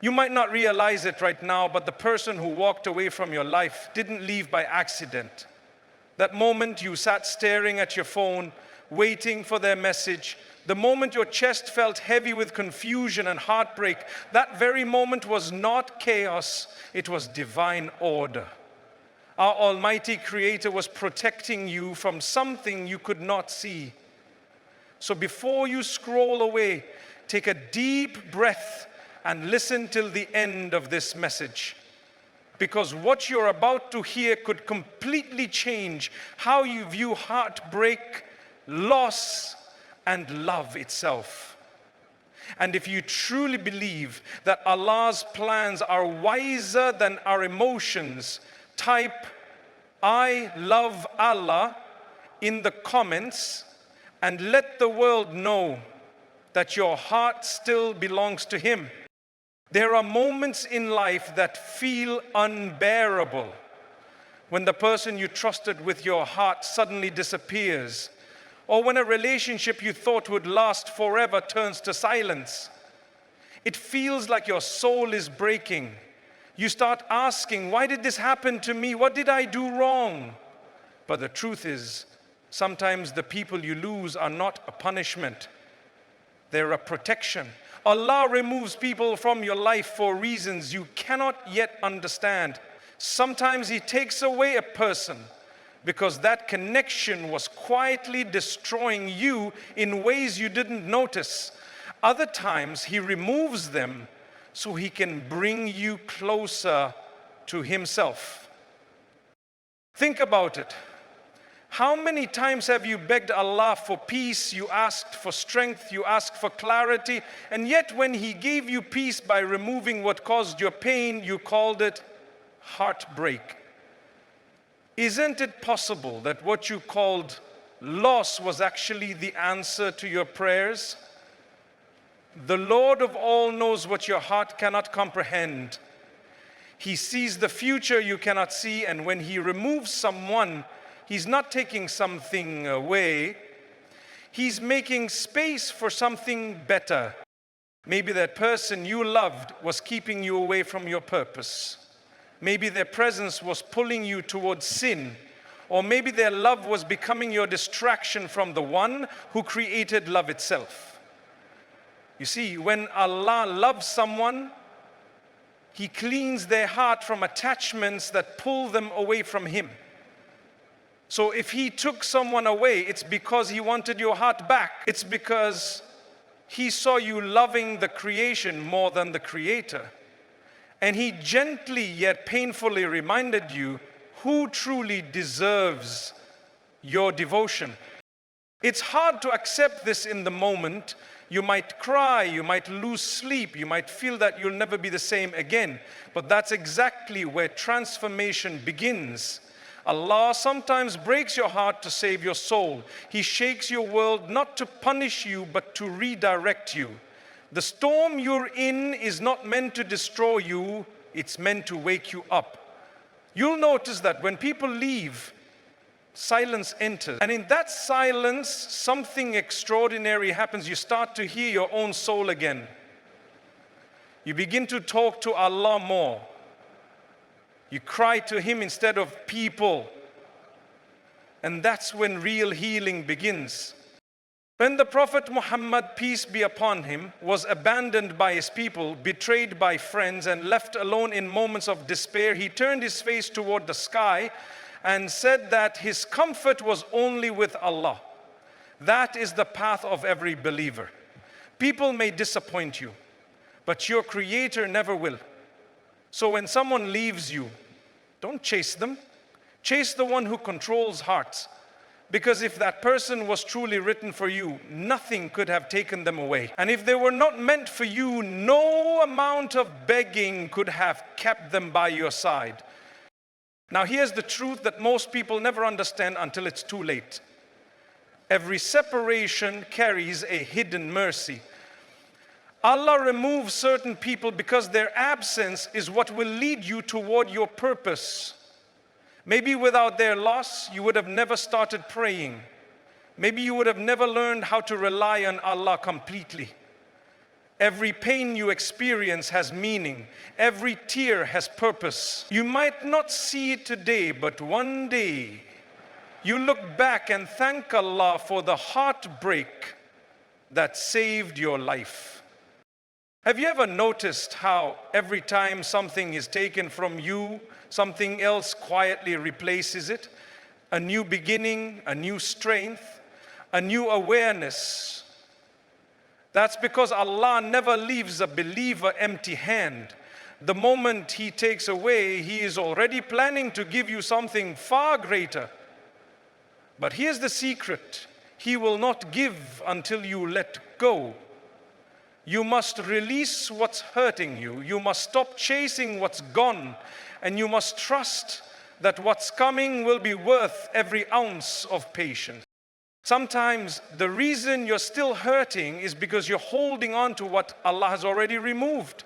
You might not realize it right now, but the person who walked away from your life didn't leave by accident. That moment you sat staring at your phone, waiting for their message, the moment your chest felt heavy with confusion and heartbreak, that very moment was not chaos, it was divine order. Our Almighty Creator was protecting you from something you could not see. So before you scroll away, take a deep breath and listen till the end of this message. Because what you're about to hear could completely change how you view heartbreak, loss, and love itself. And if you truly believe that Allah's plans are wiser than our emotions, type "I love Allah" in the comments and let the world know that your heart still belongs to Him. There are moments in life that feel unbearable when the person you trusted with your heart suddenly disappears, or when a relationship you thought would last forever turns to silence. It feels like your soul is breaking. You start asking, why did this happen to me? What did I do wrong? But the truth is, sometimes the people you lose are not a punishment. They're a protection. Allah removes people from your life for reasons you cannot yet understand. Sometimes He takes away a person because that connection was quietly destroying you in ways you didn't notice. Other times He removes them so He can bring you closer to Himself. Think about it. How many times have you begged Allah for peace, you asked for strength, you asked for clarity, and yet when He gave you peace by removing what caused your pain, you called it heartbreak? Isn't it possible that what you called loss was actually the answer to your prayers? The Lord of all knows what your heart cannot comprehend. He sees the future you cannot see, and when He removes someone, He's not taking something away. He's making space for something better. Maybe that person you loved was keeping you away from your purpose. Maybe their presence was pulling you towards sin. Or maybe their love was becoming your distraction from the one who created love itself. You see, when Allah loves someone, He cleans their heart from attachments that pull them away from Him. So if He took someone away, it's because He wanted your heart back. It's because He saw you loving the creation more than the Creator. And He gently yet painfully reminded you who truly deserves your devotion. It's hard to accept this in the moment. You might cry, you might lose sleep, you might feel that you'll never be the same again. But that's exactly where transformation begins. Allah sometimes breaks your heart to save your soul. He shakes your world not to punish you, but to redirect you. The storm you're in is not meant to destroy you, it's meant to wake you up. You'll notice that when people leave, silence enters. And in that silence, something extraordinary happens. You start to hear your own soul again. You begin to talk to Allah more. You cry to Him instead of people. And that's when real healing begins. When the Prophet Muhammad, peace be upon him, was abandoned by his people, betrayed by friends, and left alone in moments of despair, he turned his face toward the sky and said that his comfort was only with Allah. That is the path of every believer. People may disappoint you, but your Creator never will. So when someone leaves you, don't chase them. Chase the one who controls hearts. Because if that person was truly written for you, nothing could have taken them away. And if they were not meant for you, no amount of begging could have kept them by your side. Now here's the truth that most people never understand until it's too late. Every separation carries a hidden mercy. Allah removes certain people because their absence is what will lead you toward your purpose. Maybe without their loss, you would have never started praying. Maybe you would have never learned how to rely on Allah completely. Every pain you experience has meaning. Every tear has purpose. You might not see it today, but one day you look back and thank Allah for the heartbreak that saved your life. Have you ever noticed how every time something is taken from you, something else quietly replaces it? A new beginning, a new strength, a new awareness. That's because Allah never leaves a believer empty-handed. The moment He takes away, He is already planning to give you something far greater. But here's the secret. He will not give until you let go. You must release what's hurting you. You must stop chasing what's gone. And you must trust that what's coming will be worth every ounce of patience. Sometimes the reason you're still hurting is because you're holding on to what Allah has already removed.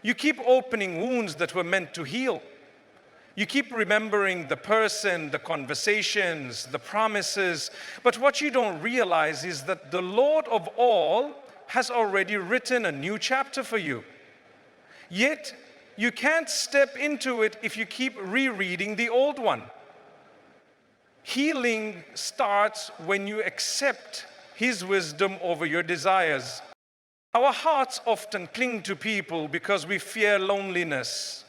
You keep opening wounds that were meant to heal. You keep remembering the person, the conversations, the promises. But what you don't realize is that the Lord of all has already written a new chapter for you. Yet, you can't step into it if you keep rereading the old one. Healing starts when you accept His wisdom over your desires. Our hearts often cling to people because we fear loneliness.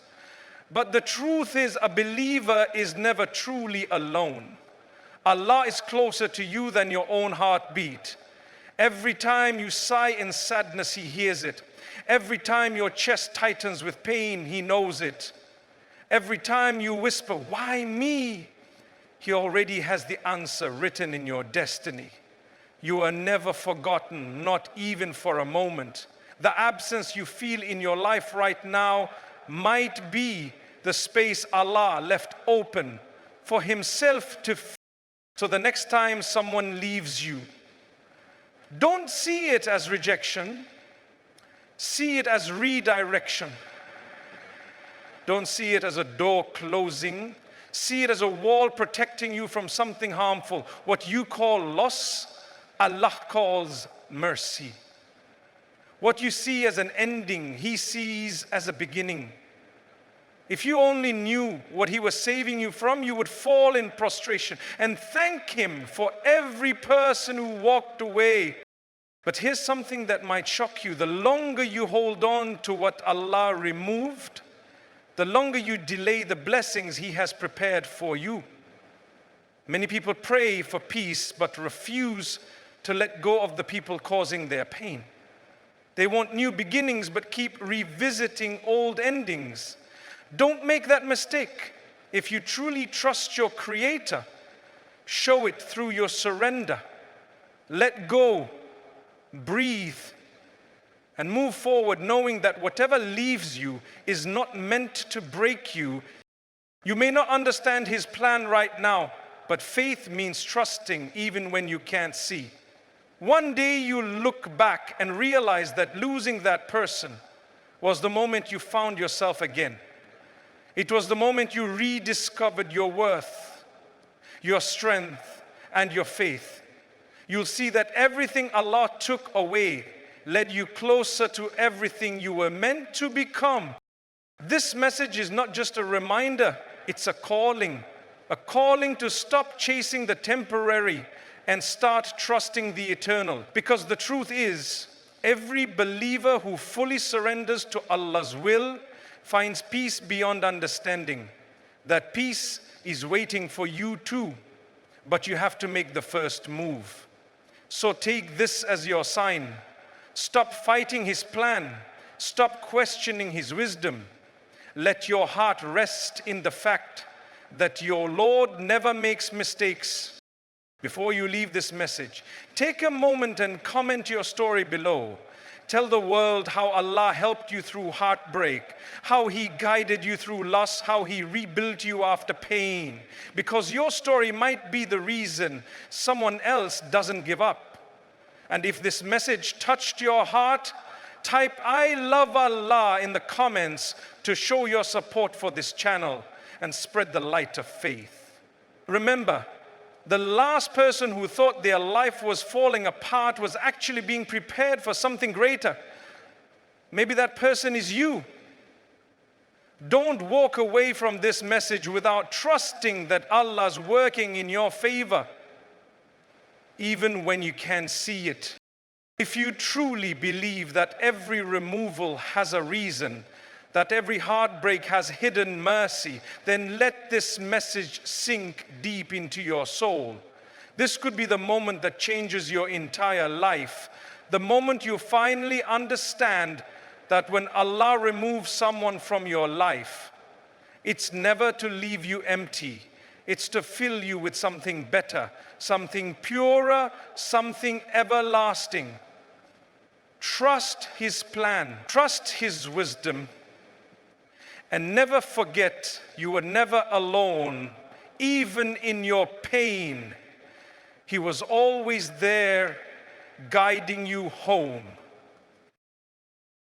But the truth is, a believer is never truly alone. Allah is closer to you than your own heartbeat. Every time you sigh in sadness, He hears it. Every time your chest tightens with pain, He knows it. Every time you whisper, "Why me?" He already has the answer written in your destiny. You are never forgotten, not even for a moment. The absence you feel in your life right now might be the space Allah left open for Himself to fill. So the next time someone leaves you, don't see it as rejection. See it as redirection. Don't see it as a door closing. See it as a wall protecting you from something harmful. What you call loss, Allah calls mercy. What you see as an ending, He sees as a beginning. If you only knew what He was saving you from, you would fall in prostration and thank Him for every person who walked away. But here's something that might shock you. The longer you hold on to what Allah removed, the longer you delay the blessings He has prepared for you. Many people pray for peace but refuse to let go of the people causing their pain. They want new beginnings but keep revisiting old endings. Don't make that mistake. If you truly trust your Creator, show it through your surrender. Let go, breathe, and move forward knowing that whatever leaves you is not meant to break you. You may not understand His plan right now, but faith means trusting even when you can't see. One day you'll look back and realize that losing that person was the moment you found yourself again. It was the moment you rediscovered your worth, your strength, and your faith. You'll see that everything Allah took away led you closer to everything you were meant to become. This message is not just a reminder, it's a calling to stop chasing the temporary and start trusting the eternal. Because the truth is, every believer who fully surrenders to Allah's will finds peace beyond understanding. That peace is waiting for you too, but you have to make the first move. So take this as your sign. Stop fighting His plan. Stop questioning His wisdom. Let your heart rest in the fact that your Lord never makes mistakes. Before you leave this message, take a moment and comment your story below. Tell the world how Allah helped you through heartbreak, how He guided you through loss, how He rebuilt you after pain. Because your story might be the reason someone else doesn't give up. And if this message touched your heart, type "I love Allah" in the comments to show your support for this channel and spread the light of faith. Remember, the last person who thought their life was falling apart was actually being prepared for something greater. Maybe that person is you. Don't walk away from this message without trusting that Allah's working in your favor, even when you can't see it. If you truly believe that every removal has a reason, that every heartbreak has hidden mercy, then let this message sink deep into your soul. This could be the moment that changes your entire life. The moment you finally understand that when Allah removes someone from your life, it's never to leave you empty. It's to fill you with something better, something purer, something everlasting. Trust His plan, trust His wisdom, and never forget you were never alone. Even in your pain, He was always there guiding you home.